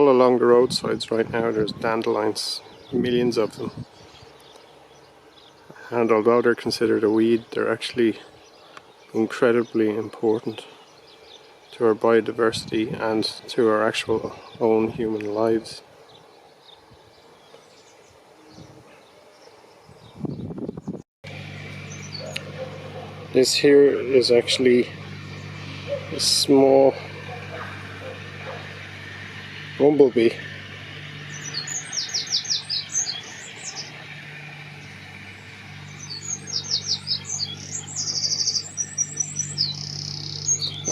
All along the roadsides right now there's dandelions, millions of them. And although they're considered a weed, they're actually incredibly important to our biodiversity and to our actual own human lives. This here is actually a small bumblebee.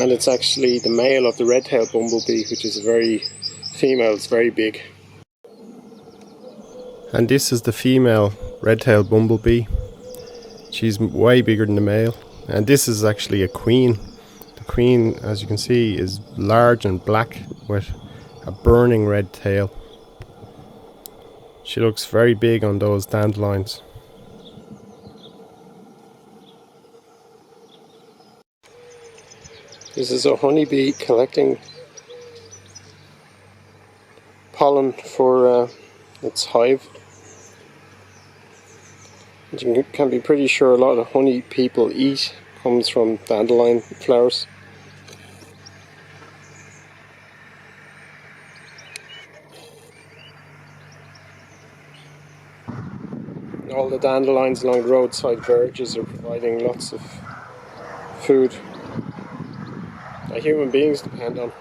And it's actually the male of the Redtailed bumblebee, which is it's very big. And this is the female Redtailed bumblebee. She's way bigger than the male. And this is actually a queen. The queen, as you can see, is large and black with a burning red tail. She looks very big on those dandelions. This is a honeybee collecting pollen for its hive. And you can be pretty sure a lot of honey people eat comes from dandelion flowers. All the dandelions along the roadside verges are providing lots of food that human beings depend on.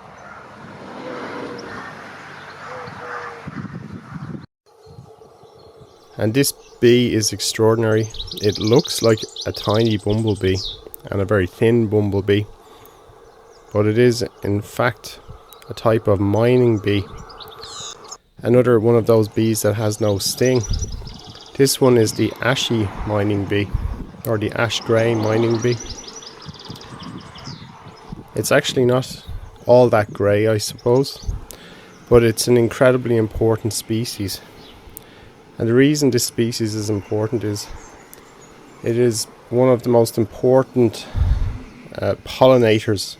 And this bee is extraordinary. It looks like a tiny bumblebee and a very thin bumblebee, but it is in fact a type of mining bee. Another one of those bees that has no sting. This one is the ashy mining bee, or the ash grey mining bee. It's actually not all that grey, I suppose, but it's an incredibly important species. And the reason this species is important is it is one of the most important pollinators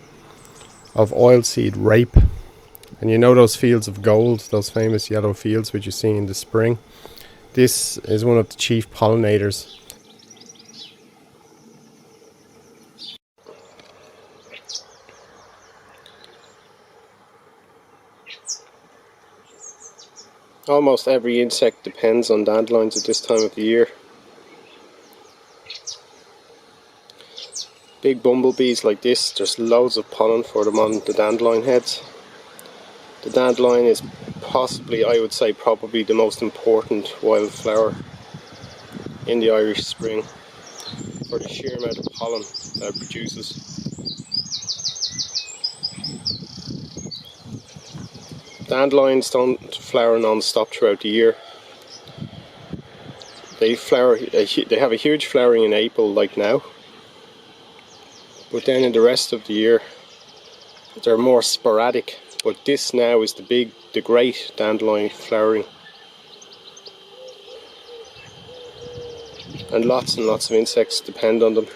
of oilseed rape. And you know those fields of gold, those famous yellow fields which you see in the spring? This is one of the chief pollinators. Almost every insect depends on dandelions at this time of the year. Big bumblebees like this, there's loads of pollen for them on the dandelion heads. The dandelion is possibly, I would say, probably the most important wildflower in the Irish spring for the sheer amount of pollen that it produces. Dandelions don't flower non-stop throughout the year. They have a huge flowering in April like now, but then in the rest of the year they're more sporadic. But this now is the great dandelion flowering, and lots of insects depend on them.